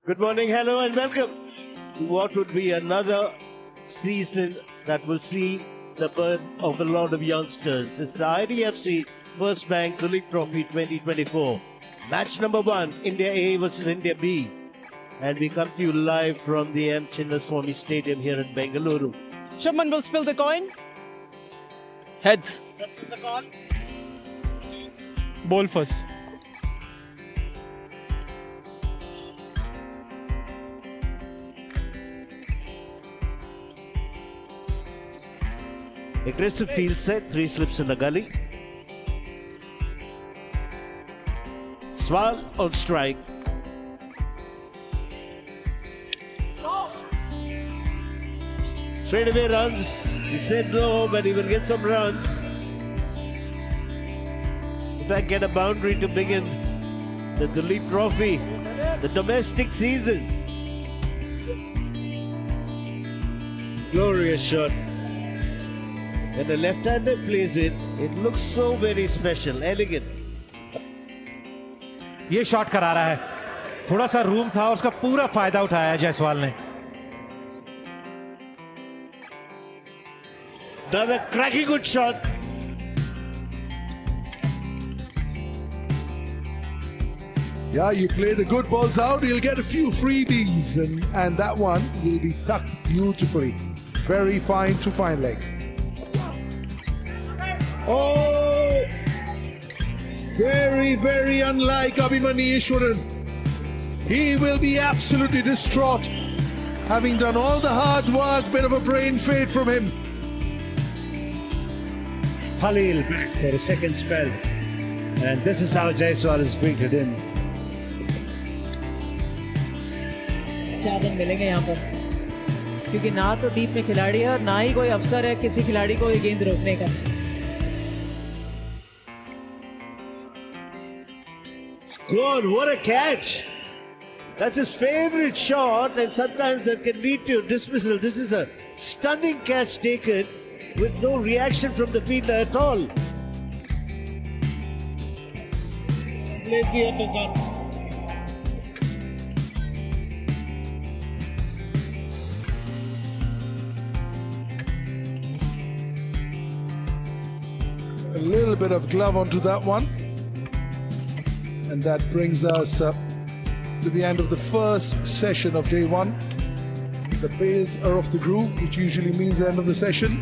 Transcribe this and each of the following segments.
Good morning, hello, and welcome to what would be another season that will see the birth of a lot of youngsters. It's the IDFC First Bank Duleep Trophy 2024. Match number 1, India A versus India B. And we come to you live from the M. Chinnaswamy Stadium here in Bengaluru. Shubman will spill the coin. Heads. That's the call. Ball first. Aggressive field set, 3 slips in the gully. Swal on strike. Straight away runs. He said no, but he will get some runs. In fact, get a boundary to begin the Duleep Trophy, the domestic season. Glorious shot. When the left-hander plays it, it looks so very special, elegant. ये shot करा रहा है, थोड़ा सा room था, उसका पूरा फायदा उठाया जायसवाल ने. Another cracking good shot. Yeah, you play the good balls out, you'll get a few freebies, and that one will be tucked beautifully. Very fine to fine leg. Oh! Very, very unlike Abhimanyu Ishwaran. He will be absolutely distraught, having done all the hard work, bit of a brain fade from him. Khalil back for a second spell, and this is how Jaiswal is greeted in. 4 run मिलेंगे यहाँ पर, क्योंकि ना तो deep में खिलाड़ी है और ना ही कोई अवसर है किसी खिलाड़ी को ये गेंद रोकने का. Gone, what a catch! That's his favorite shot, and sometimes that can lead to dismissal. This is a stunning catch taken with no reaction from the fielder at all. Slightly up and down. A little bit of glove onto that one. And that brings us to the end of the first session of day 1. The bails are off the groove, which usually means the end of the session.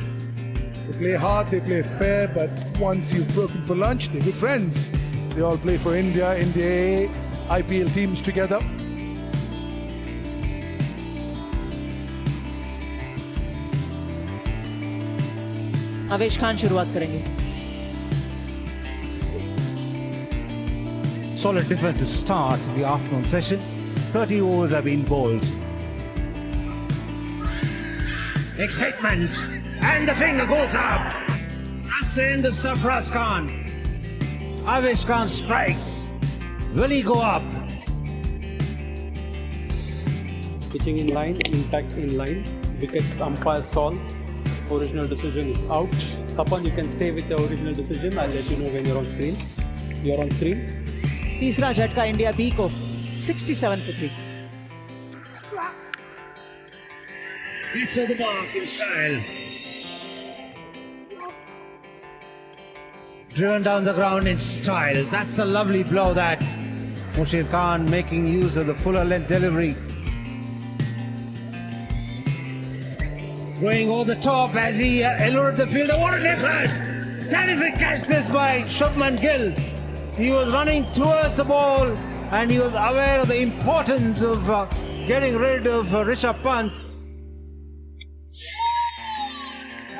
They play hard, they play fair, but once you've broken for lunch, they're good friends. They all play for India, India A, IPL teams together. आवेश खान शुरुआत करेंगे. Solid defense to start the afternoon session. 30 overs have been bowled. Excitement, and the finger goes up. That's the end of Sarfaraz Khan. Avesh Khan strikes. Will he go up? Pitching in line, impact in line, wickets umpire's call, original decision is out. Tapan, you can stay with the original decision. I'll let you know when you're on screen. You're on screen. तीसरा झटका India B को 67 for 3. Hits of the mark in style. Driven down the ground in style. That's a lovely blow, that. Mushir Khan making use of the fuller length delivery. Going over the top as he allured the fielder. What an effort! Terrific catch this by Shubman Gill. He was running towards the ball and he was aware of the importance of getting rid of Rishabh Pant.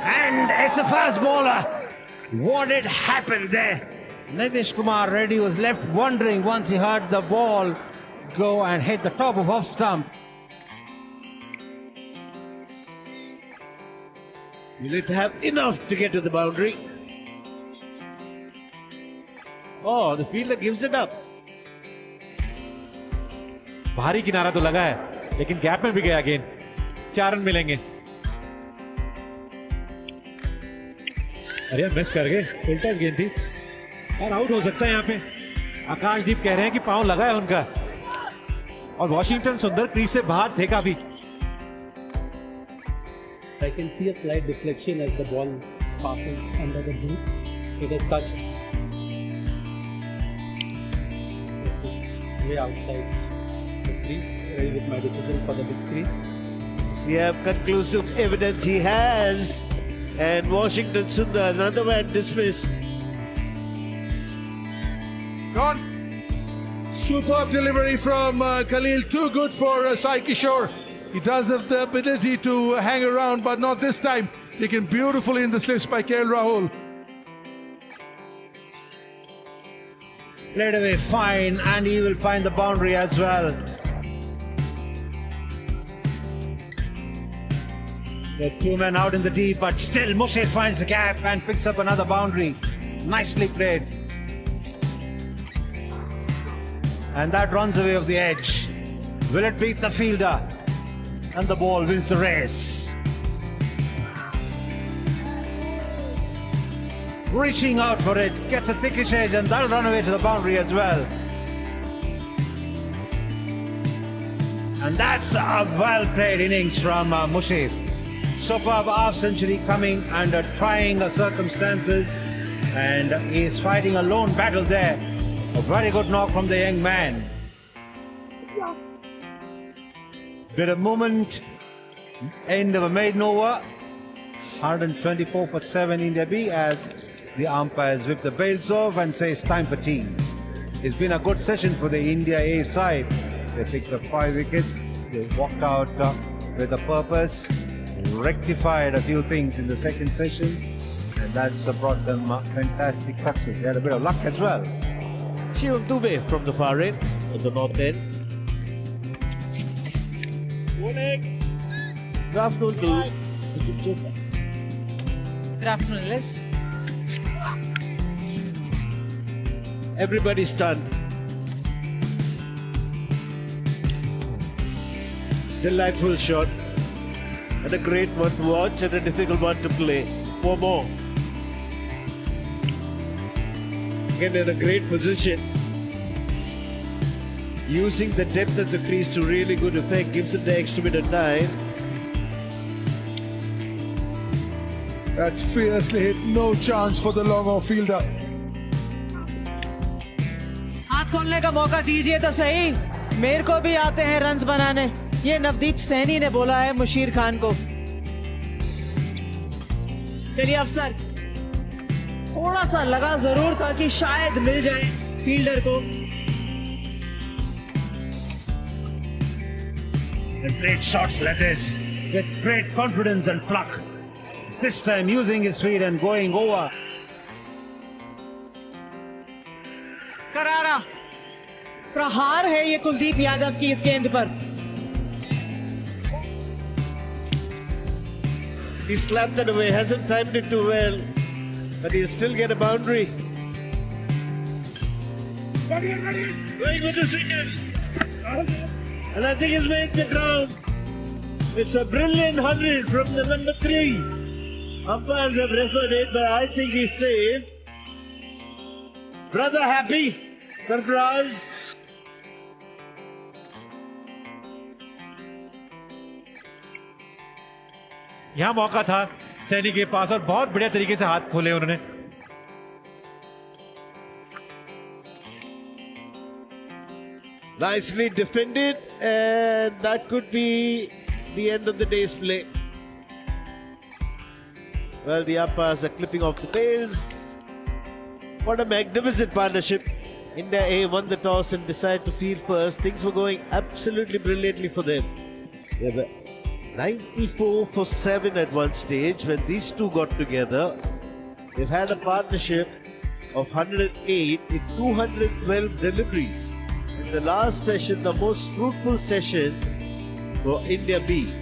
And it's a fast bowler. What had happened there? Nitish Kumar Reddy was left wondering once he heard the ball go and hit the top of off stump. You need to have enough to get to the boundary. Oh, the fielder gives it up. भारी किनारा तो लगा है, लेकिन gap में भी गया गेंद. 4 रन मिलेंगे. अरे मिस कर गए, उल्टा गेंद थी और आउट हो सकता है यहाँ पे. आकाशदीप कह रहे हैं कि पांव लगा है उनका. और वॉशिंगटन सुंदर क्रीज से बाहर थे काफी. So I can see a slight deflection as the ball passes under the boot. It has touched. This is way outside the crease. Ready with my decision for the big screen. Yeah, conclusive evidence he has. And Washington Sundar, another man dismissed. Gone. Superb delivery from Khalil. Too good for Sai Kishore. He does have the ability to hang around, but not this time. Taken beautifully in the slips by KL Rahul. Played away fine, and he will find the boundary as well. There are two men out in the deep, but still Mushe finds the gap and picks up another boundary. Nicely played. And that runs away off the edge. Will it beat the fielder? And the ball wins the race. Reaching out for it, gets a thickish edge, and that'll run away to the boundary as well. And that's a well-played innings from Mushe. Superb half-century coming under trying circumstances, and he's fighting a lone battle there. A very good knock from the young man. Bit of movement, end of a maiden over. 124 for 7 India B as the umpires whip the bails off and say it's time for tea. It's been a good session for the India A side. They picked up 5 wickets. They walked out with a purpose, rectified a few things in the second session, and that's brought them fantastic success. They had a bit of luck as well. Shivam Dubey from the far end, on the north end. Good afternoon to Good afternoon, Liz. everybody's stunned. Delightful shot. And a great one to watch and a difficult one to play. 4 more. Again in a great position. Using the depth of the crease to really good effect. Gives him the extra bit of time. That's fiercely hit. No chance for the long off fielder. हाथ खोलने का मौका दीजिए तो सही. मेरे को भी आते हैं रन्स बनाने. ये नवदीप सैनी ने बोला है मुशीर खान को. चलिए अफसर, थोड़ा सा लगा जरूर था कि शायद मिल जाए फील्डर को. And great shots like this with great confidence and pluck. This time using his feet and going over. करारा प्रहार है ये कुलदीप यादव की इस गेंद पर. He slapped it away, hasn't timed it too well, but he'll still get a boundary. Going with the single. And I think he's made the ground. It's a brilliant 100 from the number 3. Umpires have referred it, but I think he's safe. Brother happy? Sarfaraz? यहाँ मौका था सैनी के पास और बहुत बढ़िया तरीके से हाथ खोले उन्होंने. Nicely defended, and that could be the end of the day's play. Well, the umpires are clipping off the bails. What a magnificent partnership. India A won the toss and decided to field first. Things were going absolutely brilliantly for them. They were 94 for 7 at one stage when these two got together. They've had a partnership of 108 in 212 deliveries. In the last session, the most fruitful session for India B.